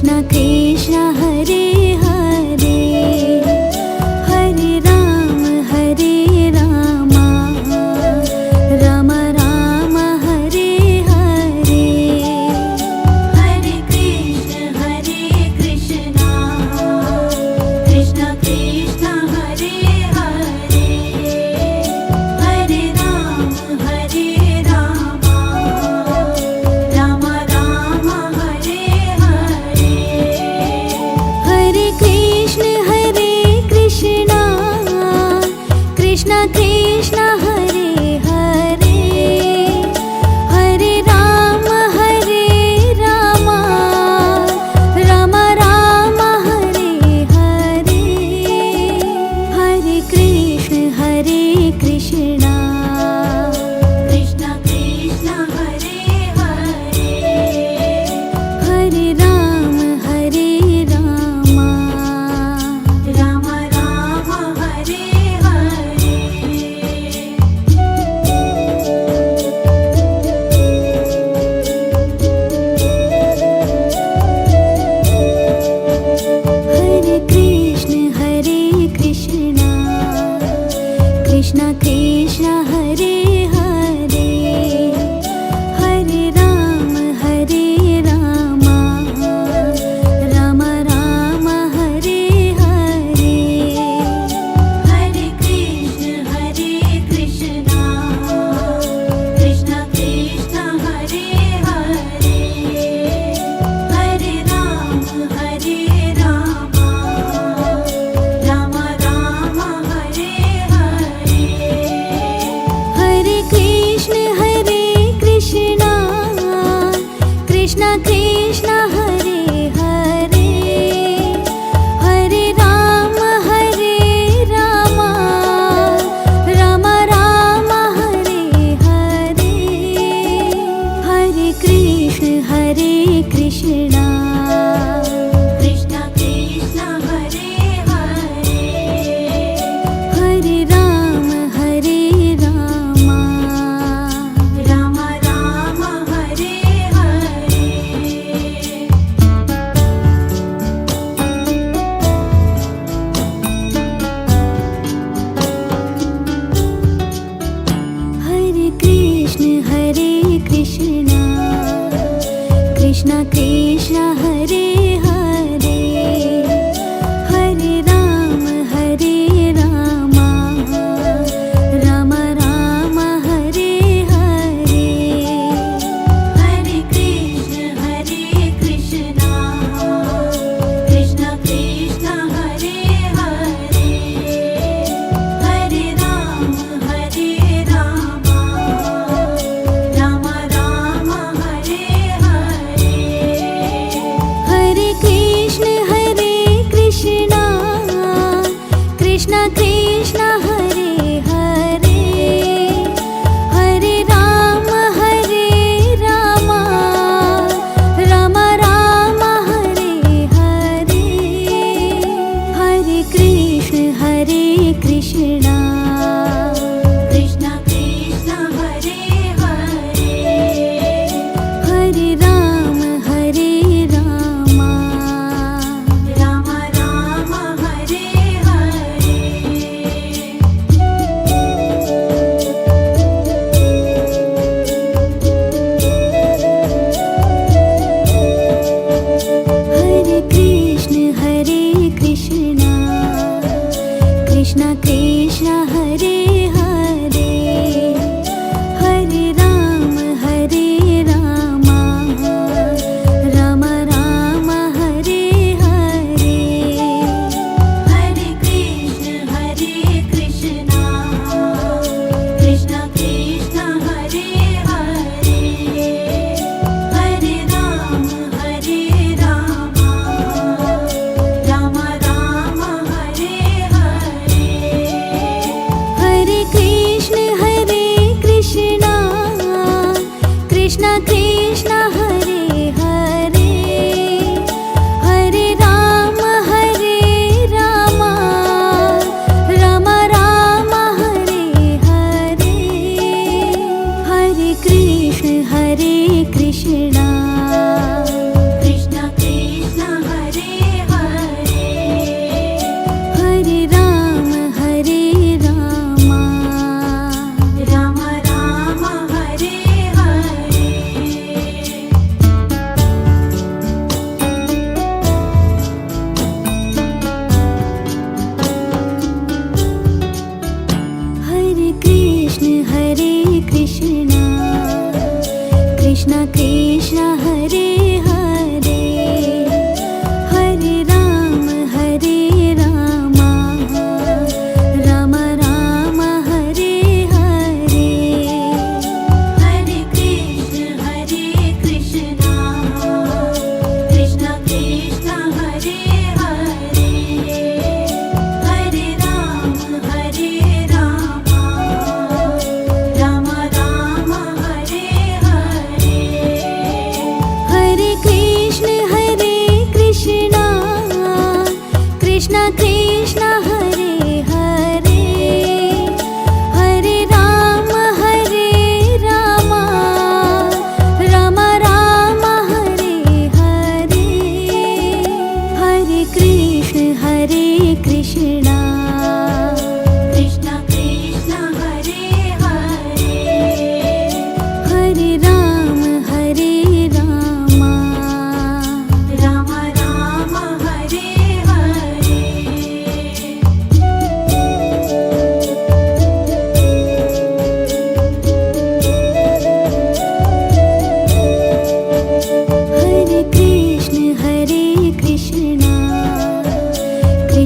Krishna Krishna Hare Hare Hare Ram Ram Ram Hare Hare Hare Krishna Krishna Krishna Krishna Hare Hare Hare Ram Ram Ram Hare Hare Hare Krishna Krishna Krishna Krishna Hare Hare Hare Ram Ram Ram Hare Hare Hare Krishna Krishna Krishna Krishna Hare Hare Hare Ram Ram Ram Hare Hare Hare Krishna Krishna Krishna Hare Hare Hare Ram Ram Ram Hare Hare Hare Krishna Krishna Krishna Krishna Hare Hare Hare Ram Ram Ram Hare Hare Hare Krishna Krishna Krishna Krishna Hare Hare Hare Ram Ram Ram Hare Hare Hare Krishna Krishna Krishna Krishna Hare Hare Hare Ram Ram Ram Hare Hare Hare Krishna Krishna Krishna Hare Hare Hare Ram Ram Ram Hare Hare Hare Krishna Krishna Krishna Krishna Hare Hare Hare Ram Ram Ram Hare Hare Hare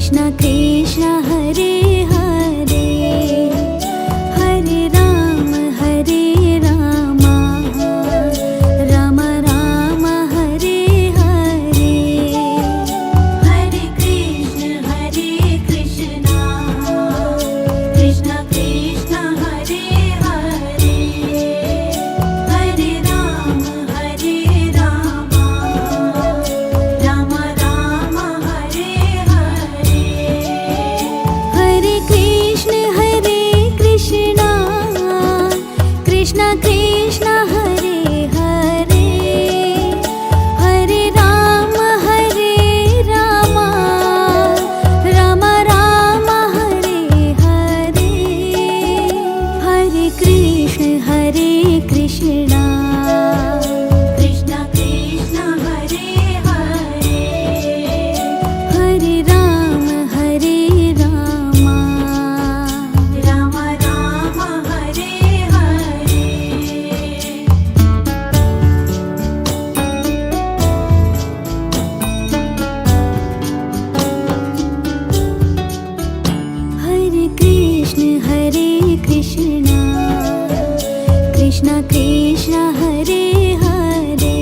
Krishna Krishna Hare Hare Hare Ram Ram Ram Hare Hare Hare Krishna Krishna Krishna Krishna Hare Hare Hare Ram Ram Ram Hare Hare Hare Krishna Krishna Krishna Krishna Hare Hare Hare Ram Ram Ram Hare Hare Hare Krishna Krishna Krishna Krishna Hare Hare Hare Ram Ram Ram Hare Hare Hare Krishna Krishna Krishna Krishna Hare Hare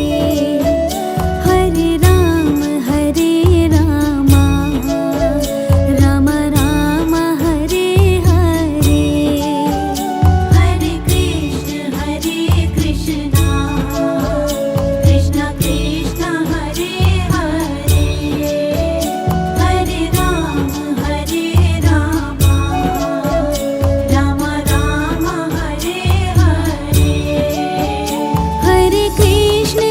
Hare Ram Ram Ram Hare Hare Hare Krishna Krishna Krishna Krishna Hare Hare Hare Ram Ram Ram Hare Hare Hare Krishna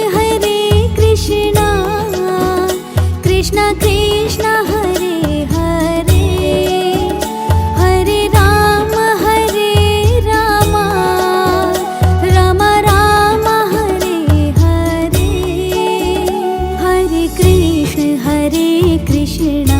Krishna Krishna Krishna Hare Hare Hare Ram Ram Ram Hare Hare Hare Krishna Krishna